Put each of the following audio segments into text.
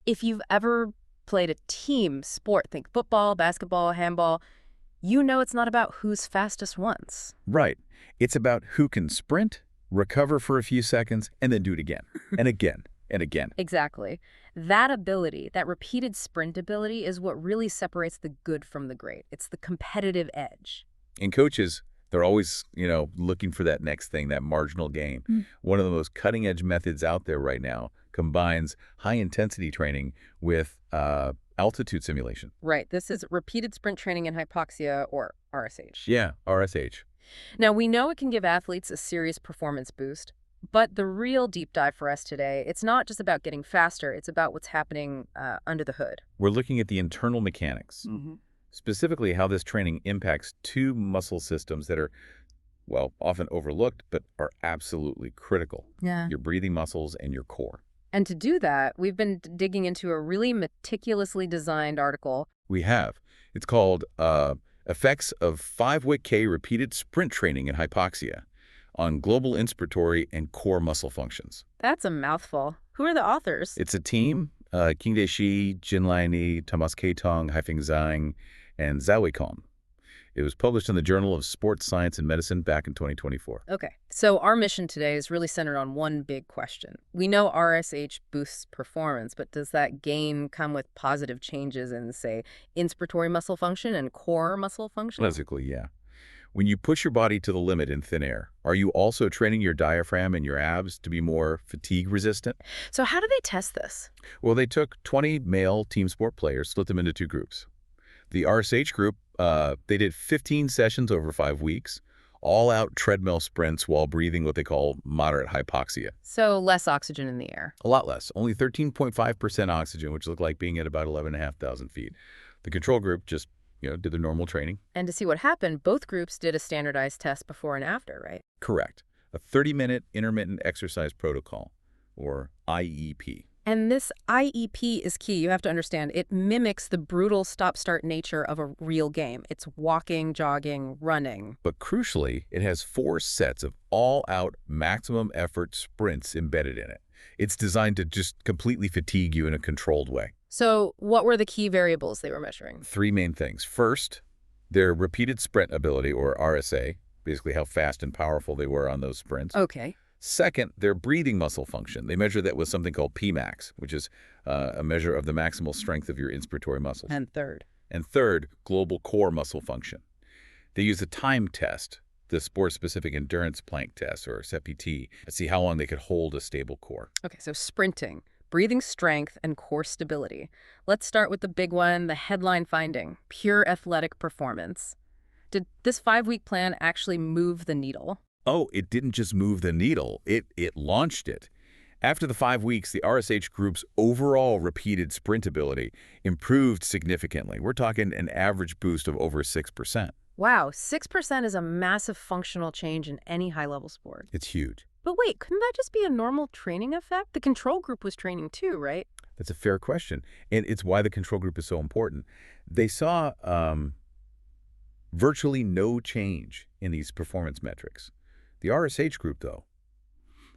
If you've ever played a team sport, think football, basketball, handball, you know it's not about who's fastest once. Right. It's about who can sprint, recover for a few seconds, and then do it again, and again, and again. Exactly. That ability, that repeated sprint ability, is what really separates the good from the great. It's the competitive edge. And coaches, they're always, looking for that next thing, that marginal gain. One of the most cutting-edge methods out there right now combines high-intensity training with altitude simulation. Right. This is repeated sprint training in hypoxia, or RSH. Yeah, RSH. Now, we know it can give athletes a serious performance boost, but the real deep dive for us today, it's not just about getting faster, it's about what's happening under the hood. We're looking at the internal mechanics, specifically how this training impacts two muscle systems that are, well, often overlooked, but are absolutely critical. Yeah. Your breathing muscles and your core. And to do that, we've been digging into a really meticulously designed article. We have. It's called Effects of 5-Week Repeated Sprint Training in Hypoxia on Global Inspiratory and Core Muscle Functions. That's a mouthful. Who are the authors? It's a team, Qingde, Jinlei, Tomas, Tong, Haifeng, Zhang, and Zhaowei. It was published in the Journal of Sports Science and Medicine back in 2024. Okay, so our mission today is really centered on one big question. We know RSH boosts performance, but does that gain come with positive changes in, say, inspiratory muscle function and core muscle function? Basically, yeah. When you push your body to the limit in thin air, are you also training your diaphragm and your abs to be more fatigue resistant? So how do they test this? Well, they took 20 male team sport players, split them into two groups. The RSH group, they did 15 sessions over 5 weeks, all-out treadmill sprints while breathing what they call moderate hypoxia. So less oxygen in the air. A lot less, only 13.5% oxygen, which looked like being at about 11,500 feet. The control group just, did their normal training. And to see what happened, both groups did a standardized test before and after, right? Correct. A 30-minute intermittent exercise protocol, or IEP. And this IEP is key. You have to understand, it mimics the brutal stop-start nature of a real game. It's walking, jogging, running. But crucially, it has 4 sets of all-out maximum effort sprints embedded in it. It's designed to just completely fatigue you in a controlled way. So what were the key variables they were measuring? 3 main things. First, their repeated sprint ability, or RSA, basically how fast and powerful they were on those sprints. Okay. Second, their breathing muscle function. They measure that with something called Pmax, which is a measure of the maximal strength of your inspiratory muscles. And third, global core muscle function. They use a time test, the sport-specific endurance plank test, or SEPT, to see how long they could hold a stable core. Okay, so sprinting, breathing strength, and core stability. Let's start with the big one, the headline finding, pure athletic performance. Did this 5-week plan actually move the needle? Oh, it didn't just move the needle, it launched it. After the 5 weeks, the RSH group's overall repeated sprint ability improved significantly. We're talking an average boost of over 6%. Wow, 6% is a massive functional change in any high-level sport. It's huge. But wait, couldn't that just be a normal training effect? The control group was training too, right? That's a fair question, and it's why the control group is so important. They saw virtually no change in these performance metrics. The RSH group, though,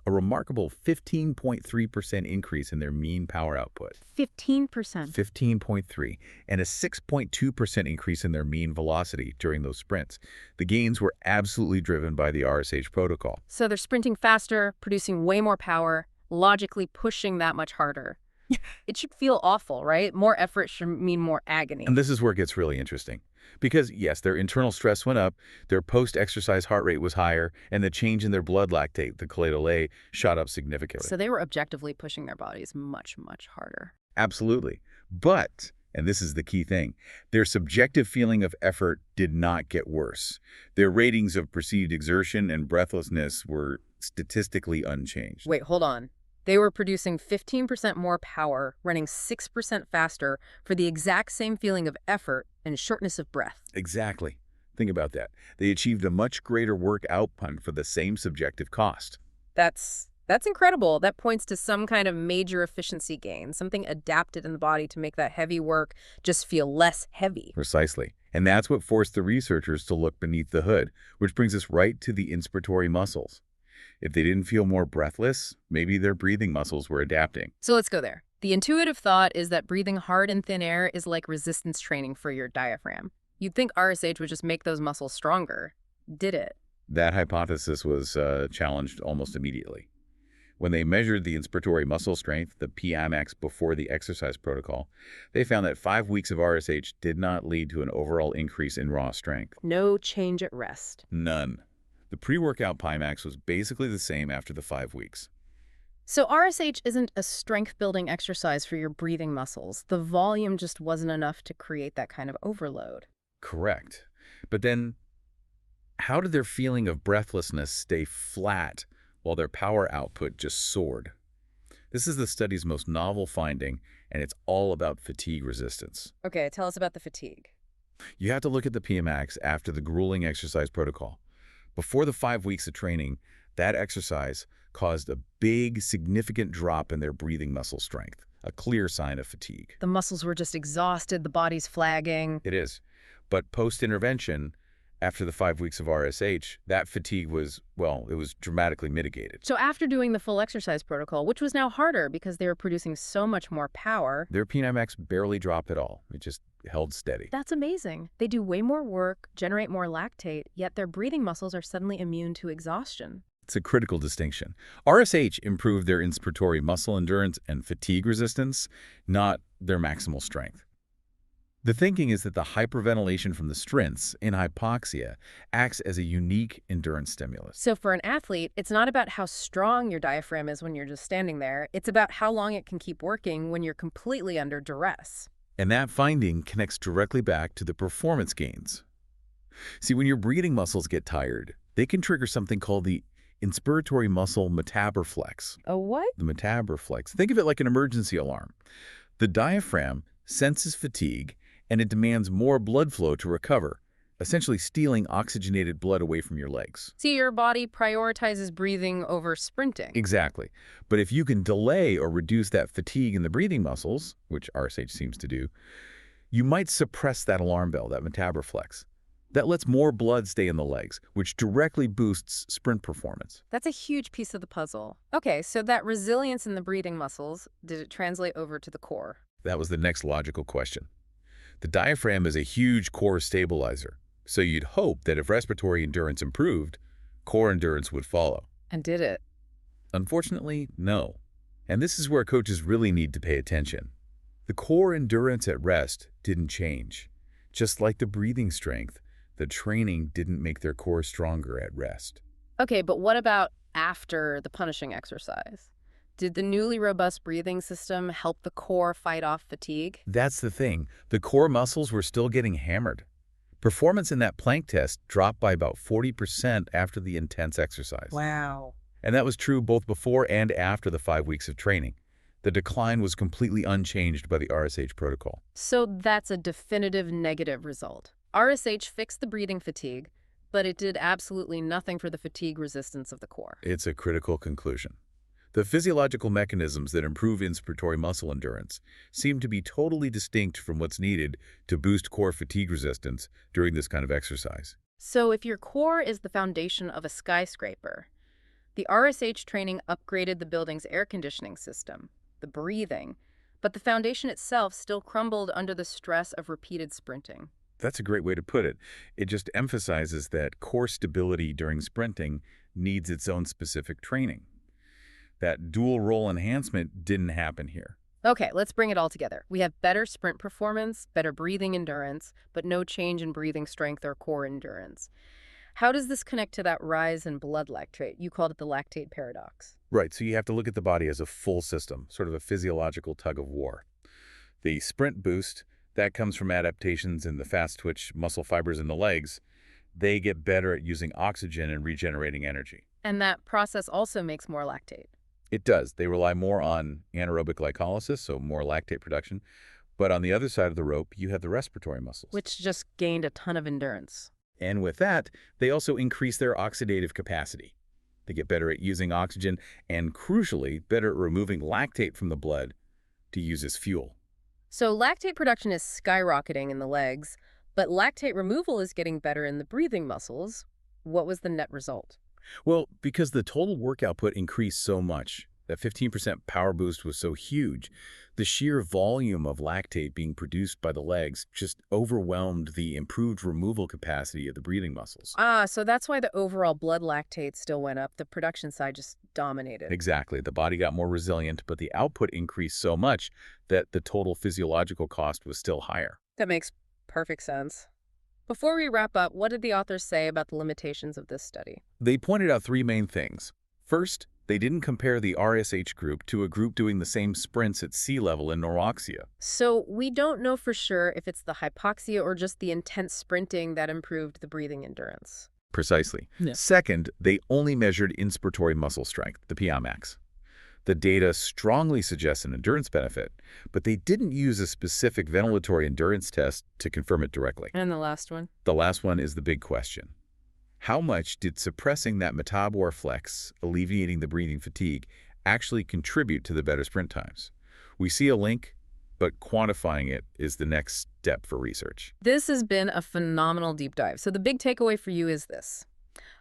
a remarkable 15.3% increase in their mean power output. 15%. 15.3, and a 6.2% increase in their mean velocity during those sprints. The gains were absolutely driven by the RSH protocol. So they're sprinting faster, producing way more power, logically pushing that much harder. It should feel awful, right? More effort should mean more agony. And this is where it gets really interesting. Because, yes, their internal stress went up, their post-exercise heart rate was higher, and the change in their blood lactate, the colloidal A, shot up significantly. So they were objectively pushing their bodies much, much harder. Absolutely. But, and this is the key thing, their subjective feeling of effort did not get worse. Their ratings of perceived exertion and breathlessness were statistically unchanged. Wait, hold on. They were producing 15% more power, running 6% faster for the exact same feeling of effort and shortness of breath. Exactly. Think about that. They achieved a much greater work output for the same subjective cost. That's incredible. That points to some kind of major efficiency gain, something adapted in the body to make that heavy work just feel less heavy. Precisely. And that's what forced the researchers to look beneath the hood, which brings us right to the inspiratory muscles. If they didn't feel more breathless, maybe their breathing muscles were adapting. So let's go there. The intuitive thought is that breathing hard in thin air is like resistance training for your diaphragm. You'd think RSH would just make those muscles stronger. Did it? That hypothesis was challenged almost immediately. When they measured the inspiratory muscle strength, the PMX, before the exercise protocol, they found that 5 weeks of RSH did not lead to an overall increase in raw strength. No change at rest. None. The pre-workout PMAX was basically the same after the 5 weeks. So RSH isn't a strength-building exercise for your breathing muscles. The volume just wasn't enough to create that kind of overload. Correct. But then, how did their feeling of breathlessness stay flat while their power output just soared? This is the study's most novel finding, and it's all about fatigue resistance. Okay, tell us about the fatigue. You have to look at the PMAX after the grueling exercise protocol. Before the 5 weeks of training, that exercise caused a big, significant drop in their breathing muscle strength, a clear sign of fatigue. The muscles were just exhausted, the body's flagging. It is. But post-intervention, after the 5 weeks of RSH, that fatigue was, well, it was dramatically mitigated. So after doing the full exercise protocol, which was now harder because they were producing so much more power, Their PMX barely dropped at all. It just held steady. that's amazing. They do way more work, generate more lactate, yet their breathing muscles are suddenly immune to exhaustion. It's a critical distinction. RSH improved their inspiratory muscle endurance and fatigue resistance, not their maximal strength. The thinking is that the hyperventilation from the stents in hypoxia acts as a unique endurance stimulus. So for an athlete, it's not about how strong your diaphragm is when you're just standing there. It's about how long it can keep working when you're completely under duress. And that finding connects directly back to the performance gains. See, when your breathing muscles get tired, they can trigger something called the inspiratory muscle metaboreflex. A what? The metaboreflex. Think of it like an emergency alarm. The diaphragm senses fatigue, and it demands more blood flow to recover, essentially stealing oxygenated blood away from your legs. See, your body prioritizes breathing over sprinting. Exactly. But if you can delay or reduce that fatigue in the breathing muscles, which RSH seems to do, you might suppress that alarm bell, that metaboreflex. That lets more blood stay in the legs, which directly boosts sprint performance. That's a huge piece of the puzzle. Okay, so that resilience in the breathing muscles, did it translate over to the core? That was the next logical question. The diaphragm is a huge core stabilizer, so you'd hope that if respiratory endurance improved, core endurance would follow. And did it? Unfortunately, no. And this is where coaches really need to pay attention. The core endurance at rest didn't change. Just like the breathing strength, the training didn't make their core stronger at rest. Okay, but what about after the punishing exercise? Did the newly robust breathing system help the core fight off fatigue? That's the thing. The core muscles were still getting hammered. Performance in that plank test dropped by about 40% after the intense exercise. Wow. And that was true both before and after the 5 weeks of training. The decline was completely unchanged by the RSH protocol. So that's a definitive negative result. RSH fixed the breathing fatigue, but it did absolutely nothing for the fatigue resistance of the core. It's a critical conclusion. The physiological mechanisms that improve inspiratory muscle endurance seem to be totally distinct from what's needed to boost core fatigue resistance during this kind of exercise. So if your core is the foundation of a skyscraper, the RSH training upgraded the building's air conditioning system, the breathing, but the foundation itself still crumbled under the stress of repeated sprinting. That's a great way to put it. It just emphasizes that core stability during sprinting needs its own specific training. That dual role enhancement didn't happen here. Okay, let's bring it all together. We have better sprint performance, better breathing endurance, but no change in breathing strength or core endurance. How does this connect to that rise in blood lactate? You called it the lactate paradox. Right, so you have to look at the body as a full system, sort of a physiological tug of war. The sprint boost, that comes from adaptations in the fast-twitch muscle fibers in the legs. They get better at using oxygen and regenerating energy. And that process also makes more lactate. It does. They rely more on anaerobic glycolysis, so more lactate production. But on the other side of the rope, you have the respiratory muscles. Which just gained a ton of endurance. And with that, they also increase their oxidative capacity. They get better at using oxygen and, crucially, better at removing lactate from the blood to use as fuel. So lactate production is skyrocketing in the legs, but lactate removal is getting better in the breathing muscles. What was the net result? Well, because the total work output increased so much, That 15% power boost was so huge. The sheer volume of lactate being produced by the legs just overwhelmed the improved removal capacity of the breathing muscles. Ah, so that's why the overall blood lactate still went up. The production side just dominated. Exactly. The body got more resilient, but the output increased so much that the total physiological cost was still higher. That makes perfect sense. Before we wrap up, what did the authors say about the limitations of this study? They pointed out three main things. First, they didn't compare the RSH group to a group doing the same sprints at sea level in Norwaxia. So we don't know for sure if it's the hypoxia or just the intense sprinting that improved the breathing endurance. Precisely. Yeah. Second, they only measured inspiratory muscle strength, the PI max. The data strongly suggests an endurance benefit, but they didn't use a specific ventilatory endurance test to confirm it directly. And the last one? The last one is the big question. How much did suppressing that metabor flex, alleviating the breathing fatigue, actually contribute to the better sprint times? We see a link, but quantifying it is the next step for research. This has been a phenomenal deep dive. So the big takeaway for you is this.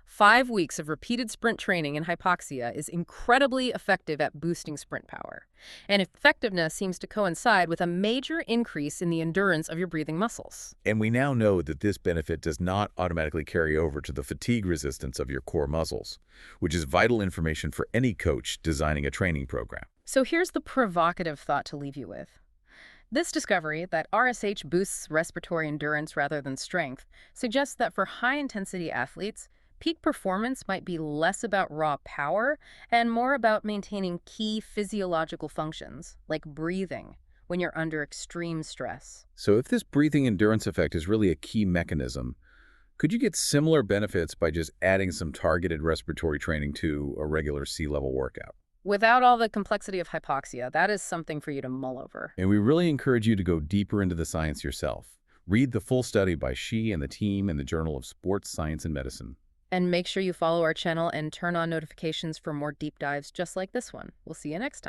5 weeks of repeated sprint training in hypoxia is incredibly effective at boosting sprint power. And effectiveness seems to coincide with a major increase in the endurance of your breathing muscles. And we now know that this benefit does not automatically carry over to the fatigue resistance of your core muscles, which is vital information for any coach designing a training program. So here's the provocative thought to leave you with. This discovery, that RSH boosts respiratory endurance rather than strength, suggests that for high-intensity athletes, peak performance might be less about raw power and more about maintaining key physiological functions, like breathing, when you're under extreme stress. So if this breathing endurance effect is really a key mechanism, could you get similar benefits by just adding some targeted respiratory training to a regular sea-level workout? Without all the complexity of hypoxia, that is something for you to mull over. And we really encourage you to go deeper into the science yourself. Read the full study by Shi and the team in the Journal of Sports Science and Medicine. And make sure you follow our channel and turn on notifications for more deep dives just like this one. We'll see you next time.